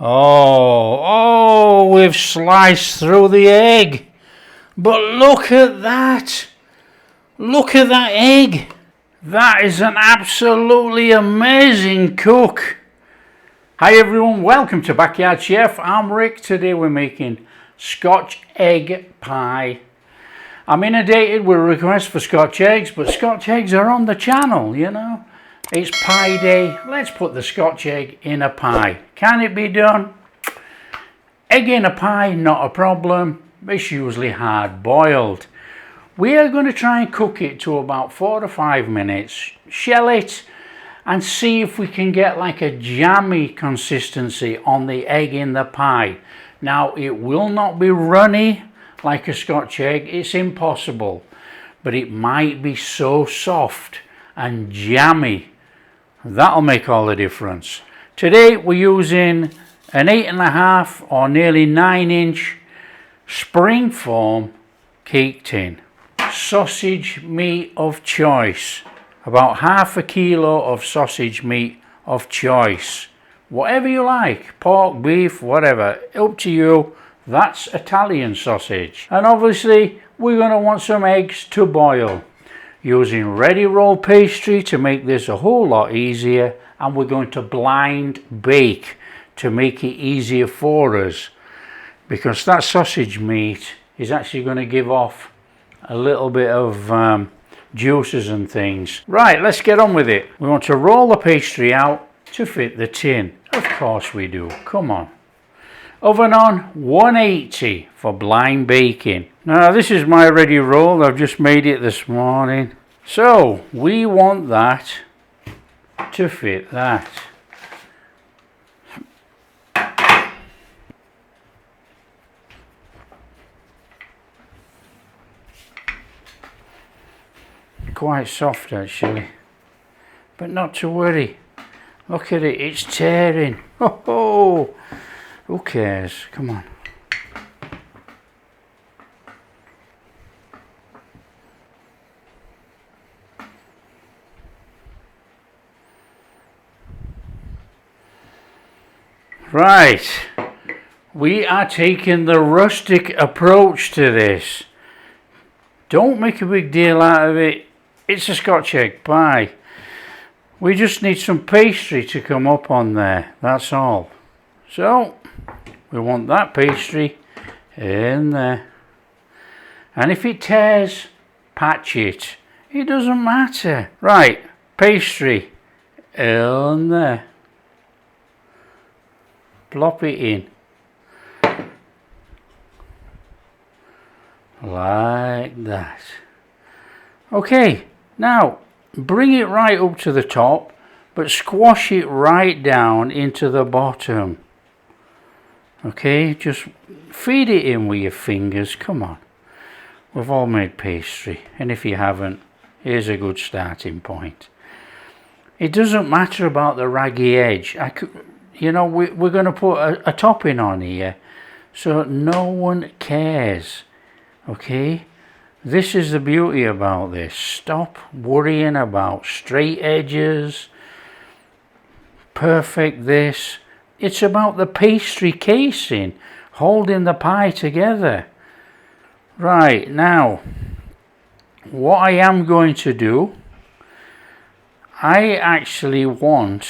Oh, we've sliced through the egg. But look at that. Look at that egg. That is an absolutely amazing cook. Hi everyone, welcome to Backyard Chef. I'm Rick. Today we're making Scotch Egg Pie. I'm inundated with requests for Scotch eggs, but Scotch eggs are on the channel, you know. It's pie day. Let's put the Scotch egg in a pie. Can it be done? Egg in a pie, not a problem. It's usually hard boiled. We are going to try and cook it to about 4 to 5 minutes. Shell it and see if we can get like a jammy consistency on the egg in the pie. Now it will not be runny like a Scotch egg. It's impossible. But it might be so soft and jammy. That'll make all the difference. Today we're using an 8.5 or nearly 9-inch spring foam cake tin. Sausage meat of choice. About half a kilo of sausage meat of choice. Whatever you like. Pork, beef, whatever. Up to you. That's Italian sausage. And obviously we're going to want some eggs to boil. Using ready roll pastry to make this a whole lot easier, and we're going to blind bake to make it easier for us, because that sausage meat is actually going to give off a little bit of juices and things. Right, let's get on with it. We want to roll the pastry out to fit the tin. Of course we do. Come on. Oven on 180 for blind baking. Now this is my ready roll. I've just made it this morning. So we want that to fit that. Quite soft actually, but not to worry. Look at it, it's tearing. Oh, who cares? Come on. Right, we are taking the rustic approach to this. Don't make a big deal out of it. It's a Scotch egg pie. We just need some pastry to come up on there, that's all. So we want that pastry in there, and if it tears, patch it. It doesn't matter. Right, pastry in there. Plop it in like that. Okay, now bring it right up to the top, but squash it right down into the bottom. Okay, just feed it in with your fingers. Come on, we've all made pastry, and if you haven't, here's a good starting point. It doesn't matter about the raggy edge. You know, we're going to put a topping on here, so no one cares. Okay, this is the beauty about this. Stop worrying about straight edges, perfect this. It's about the pastry casing holding the pie together. Right, now what I am going to do, I actually want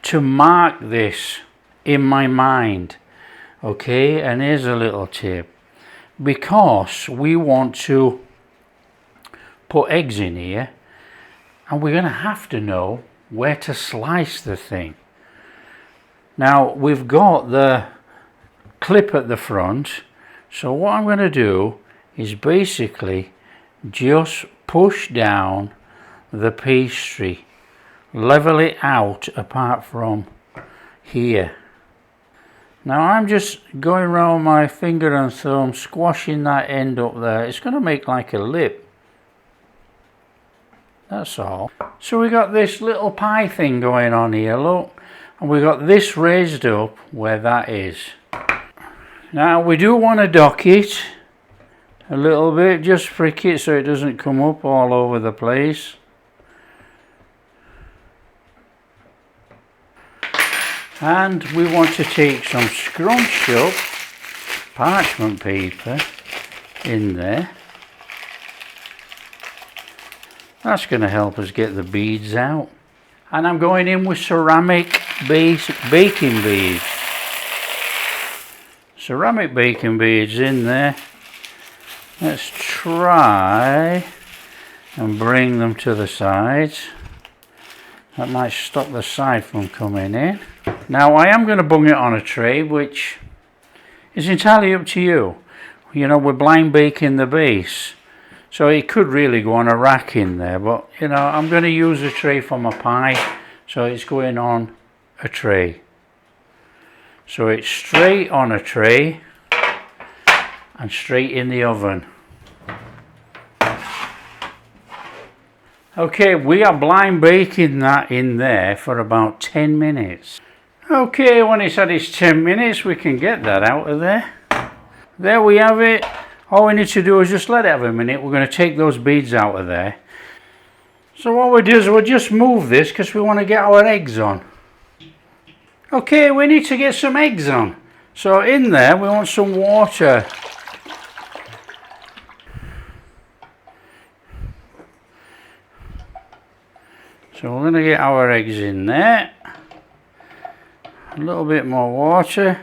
to mark this in my mind. Okay, and here's a little tip. Because we want to put eggs in here, and we're going to have to know where to slice the thing. Now we've got the clip at the front, so what I'm going to do is basically just push down the pastry, level it out apart from here. Now I'm just going around my finger and thumb, squashing that end up there. It's going to make like a lip. That's all. So we got this little pie thing going on here, look. And we got this raised up where that is. Now we do want to dock it a little bit, just frick it so it doesn't come up all over the place. And we want to take some scrunched up parchment paper in there. That's going to help us get the beads out. And I'm going in with ceramic basic baking beads. Ceramic baking beads in there. Let's try and bring them to the sides. That might stop the side from coming in. Now I am going to bung it on a tray, which is entirely up to you. You know, we're blind baking the base, so it could really go on a rack in there, but you know, I'm going to use a tray for my pie, so it's going on a tray. So it's straight on a tray and straight in the oven. Okay, we are blind baking that in there for about 10 minutes. Okay, when it's had its 10 minutes, we can get that out of there. There we have it. All we need to do is just let it have a minute. We're going to take those beads out of there. So what we do is we'll just move this because we want to get our eggs on. Okay, we need to get some eggs on. So in there we want some water. So we're going to get our eggs in there. A little bit more water.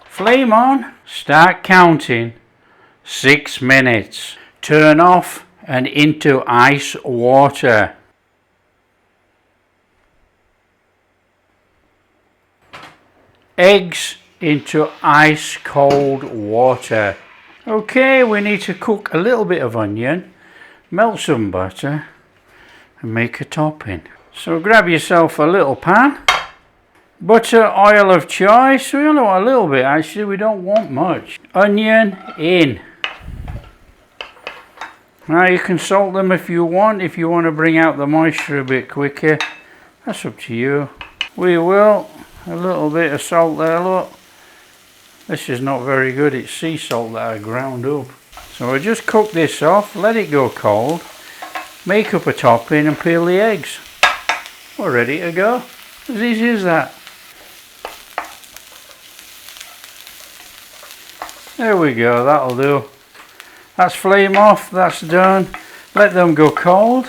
Flame on. Start counting. 6 minutes. Turn off and into ice water. Eggs into ice cold water. Okay, we need to cook a little bit of onion, melt some butter and make a topping. So grab yourself a little pan, butter, oil of choice. We only want a little bit actually, we don't want much. Onion in. Now you can salt them if you want to bring out the moisture a bit quicker. That's up to you. We will. A little bit of salt there, look. This is not very good, it's sea salt that I ground up. So we'll just cook this off, let it go cold, make up a topping and peel the eggs. We're ready to go. As easy as that. There we go, that'll do. That's flame off, that's done. Let them go cold.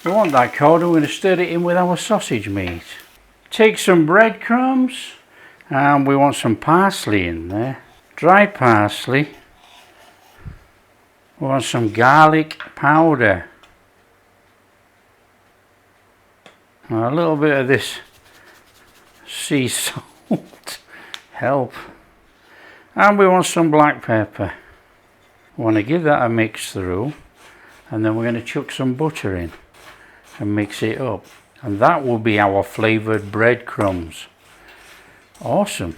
We want that cold and we're going to stir it in with our sausage meat. Take some breadcrumbs and we want some parsley in there. Dry parsley. We want some garlic powder. Now a little bit of this sea salt help. And we want some black pepper. We want to give that a mix through and then we're going to chuck some butter in and mix it up. And that will be our flavoured breadcrumbs. Awesome.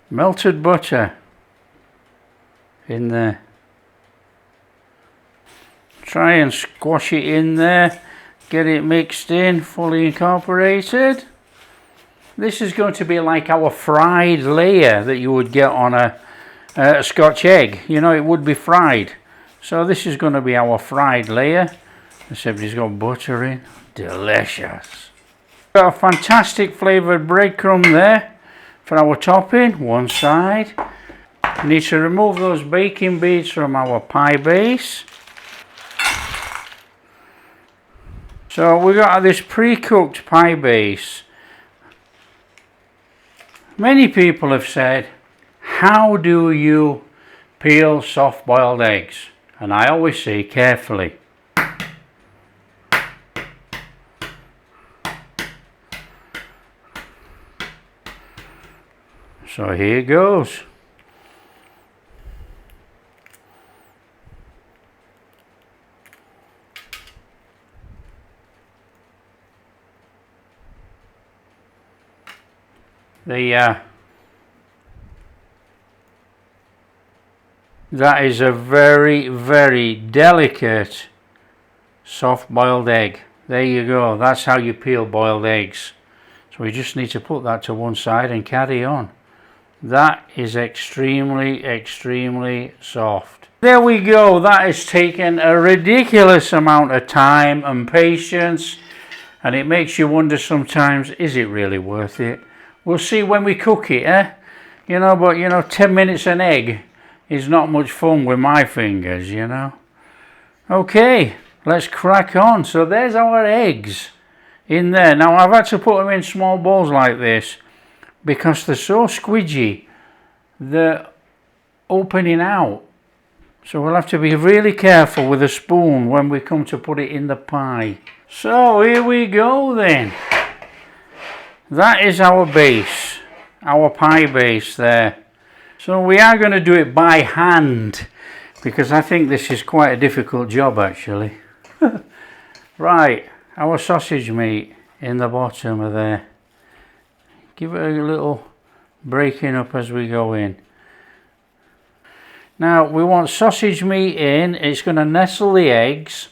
Melted butter in there. Try and squash it in there. Get it mixed in, fully incorporated. This is going to be like our fried layer that you would get on a Scotch egg. You know, it would be fried. So this is going to be our fried layer. Except it's got butter in. Delicious. Got a fantastic flavoured breadcrumb there for our topping. One side. Need to remove those baking beads from our pie base. So we got this pre-cooked pie base. Many people have said, how do you peel soft boiled eggs? And I always say carefully. So here goes. That is a very, very delicate soft boiled egg. There you go. That's how you peel boiled eggs. So we just need to put that to one side and carry on. That is extremely, extremely soft. There we go. That has taken a ridiculous amount of time and patience, and it makes you wonder sometimes, is it really worth it? We'll see when we cook it, eh? You know, but you know, 10 minutes an egg is not much fun with my fingers, you know. Okay, let's crack on. So there's our eggs in there. Now I've had to put them in small bowls like this because they're so squidgy, they're opening out. So we'll have to be really careful with a spoon when we come to put it in the pie. So here we go then. That is our base, our pie base there. So we are going to do it by hand because I think this is quite a difficult job actually. Right, our sausage meat in the bottom of there. Give it a little breaking up as we go in. Now we want sausage meat in, it's going to nestle the eggs,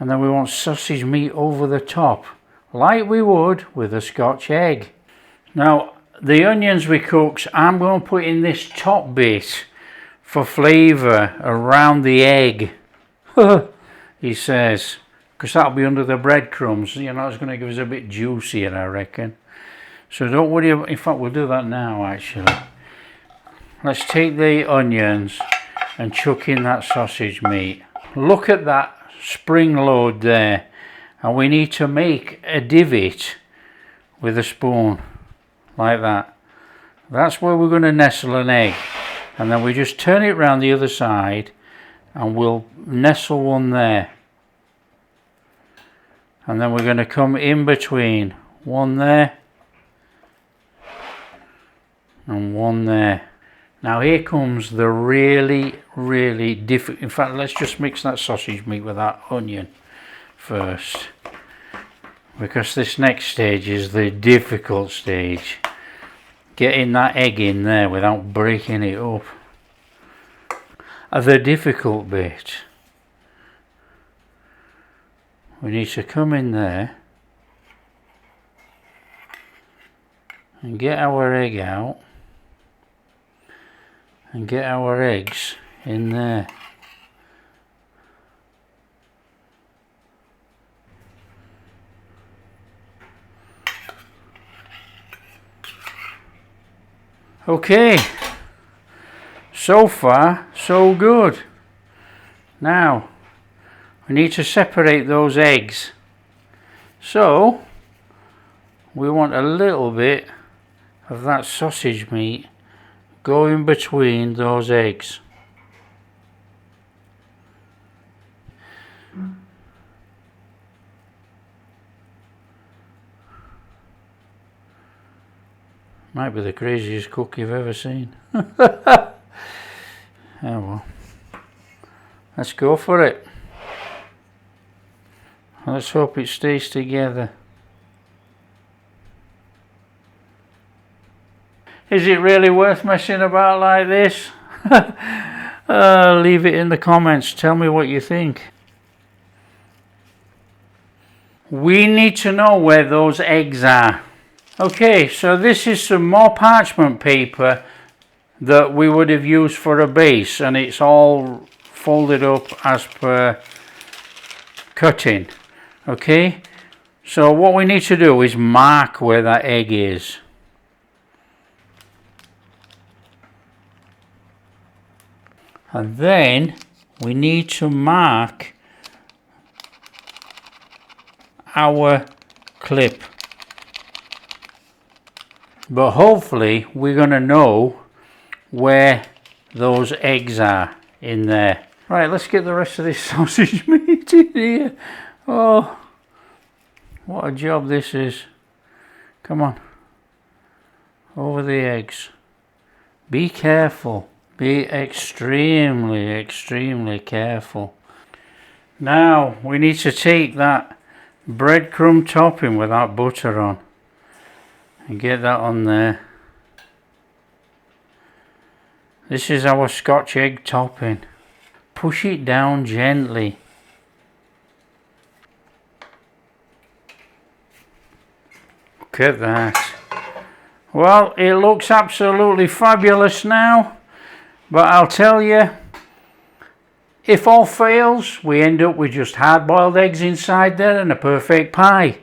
and then we want sausage meat over the top like we would with a Scotch egg. Now the onions we cooked, I'm going to put in this top bit for flavour around the egg. He says, because that'll be under the breadcrumbs, you know, it's going to give us a bit juicier I reckon. So don't worry about, in fact we'll do that now actually. Let's take the onions and chuck in that sausage meat. Look at that spring load there, and we need to make a divot with a spoon like that. That's where we're going to nestle an egg, and then we just turn it around the other side and we'll nestle one there, and then we're going to come in between, one there and one there. Now here comes the really difficult, in fact let's just mix that sausage meat with that onion first, because this next stage is the difficult stage. Getting that egg in there without breaking it up. The difficult bit. We need to come in there and get our egg out. And get our eggs in there. Okay, so far so good. Now we need to separate those eggs, so we want a little bit of that sausage meat go in between those eggs. Might be the craziest cook you've ever seen. Oh well. Let's go for it. Let's hope it stays together. Is it really worth messing about like this? Leave it in the comments. Tell me what you think. We need to know where those eggs are. Okay, so this is some more parchment paper that we would have used for a base, and it's all folded up as per cutting. Okay, so what we need to do is mark where that egg is. And then we need to mark our clip. But hopefully we're going to know where those eggs are in there. Right, let's get the rest of this sausage meat in here. Oh, what a job this is. Come on. Over the eggs. Be careful. Be extremely careful. Now we need to take that breadcrumb topping with that butter on and get that on there. This is our Scotch egg topping. Push it down gently. Look at that. Well, it looks absolutely fabulous now, but I'll tell you, if all fails, we end up with just hard-boiled eggs inside there and a perfect pie.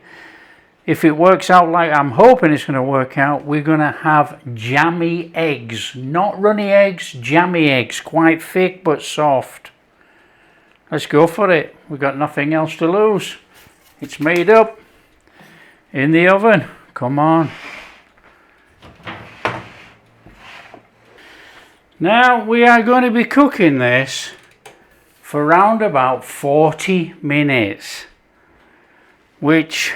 if it works out like I'm hoping it's going to work out, we're going to have jammy eggs. Not runny eggs, jammy eggs. Quite thick but soft. Let's go for it. We've got nothing else to lose. It's made up. In the oven. Come on. Now we are going to be cooking this for around about 40 minutes. Which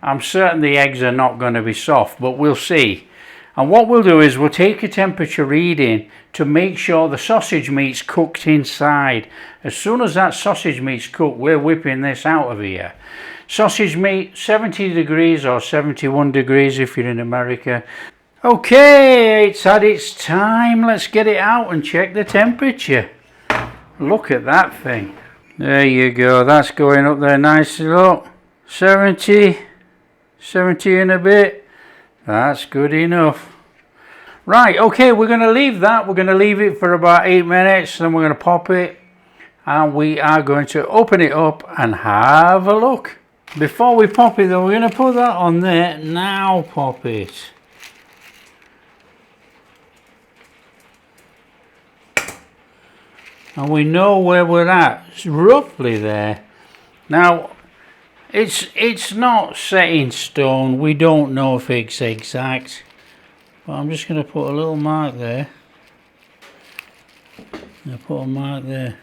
I'm certain the eggs are not going to be soft, but we'll see. And what we'll do is we'll take a temperature reading to make sure the sausage meat's cooked inside. As soon as that sausage meat's cooked, we're whipping this out of here. Sausage meat, 70 degrees or 71 degrees if you're in America. Okay, it's had its time. Let's get it out and check the temperature. Look at that thing. There you go, that's going up there nicely. Look, 70 and a bit. That's good enough. Right, okay, we're going to leave that. We're going to leave it for about 8 minutes, then we're going to pop it. And we are going to open it up and have a look. Before we pop it though, we're going to put that on there. Now pop it. And we know where we're at. It's roughly there. Now, it's not set in stone. We don't know if it's exact. But I'm just going to put a little mark there. I'll put a mark there.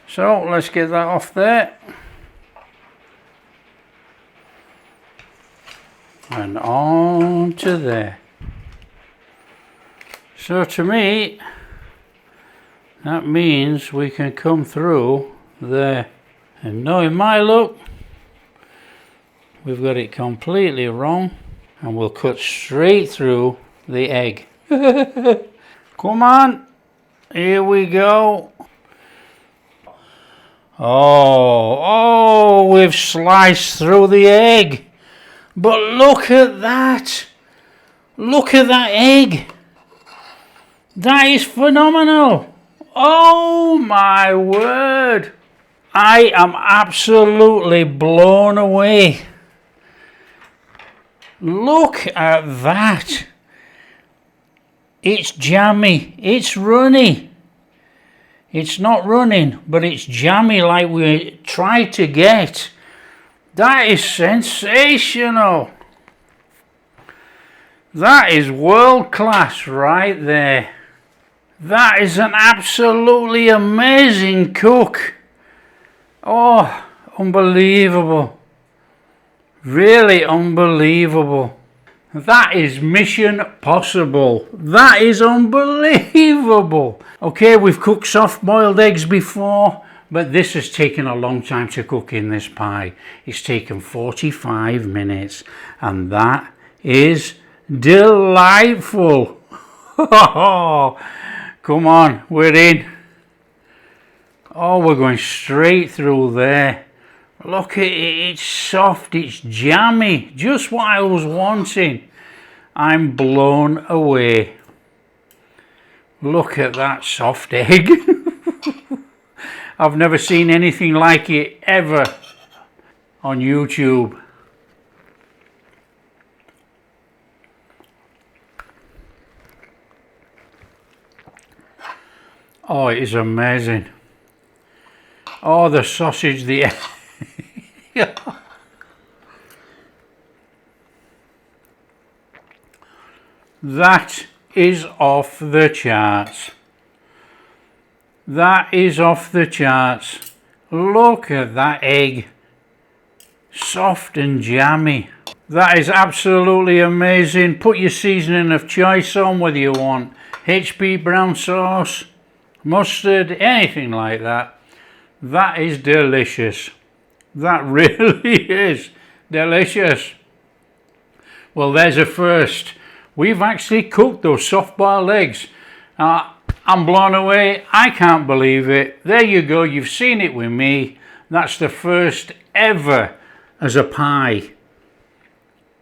So, let's get that off there. And on to there. So to me, that means we can come through there. And knowing my luck, we've got it completely wrong. And we'll cut straight through the egg. Come on. Here we go. Oh, we've sliced through the egg. But look at that. Look at that egg. That is phenomenal. Oh my word. I am absolutely blown away. Look at that. It's jammy. It's runny. It's not running, but it's jammy like we tried to get. That is sensational. That is world class right there. That is an absolutely amazing cook. Oh, unbelievable. Really unbelievable. That is mission possible. That is unbelievable. Okay, we've cooked soft boiled eggs before, but this has taken a long time to cook in this pie. It's taken 45 minutes, and that is delightful. Come on, we're in. Oh, we're going straight through there. Look at it, it's soft, it's jammy. Just what I was wanting. I'm blown away. Look at that soft egg. I've never seen anything like it ever on YouTube. Oh, it is amazing. Oh, the sausage, the egg. That is off the charts. That is off the charts. Look at that egg. Soft and jammy. That is absolutely amazing. Put your seasoning of choice on, whether you want HP brown sauce, mustard, anything like that. That is delicious. That really is delicious. Well, there's a first. We've actually cooked those soft-boiled eggs. I'm blown away. I can't believe it. There you go. You've seen it with me. That's the first ever as a pie.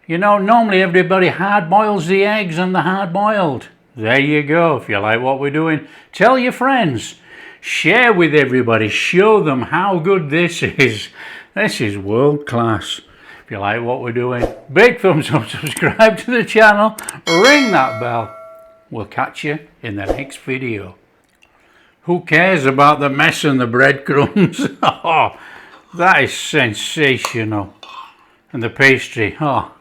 You know, normally everybody hard boils the eggs and they're hard boiled. There you go. If you like what we're doing, tell your friends. Share with everybody. Show them how good this is. This is world class. If you like what we're doing, big thumbs up, subscribe to the channel, ring that bell. We'll catch you in the next video. Who cares about the mess and the breadcrumbs? Oh, that is sensational. And the pastry, oh.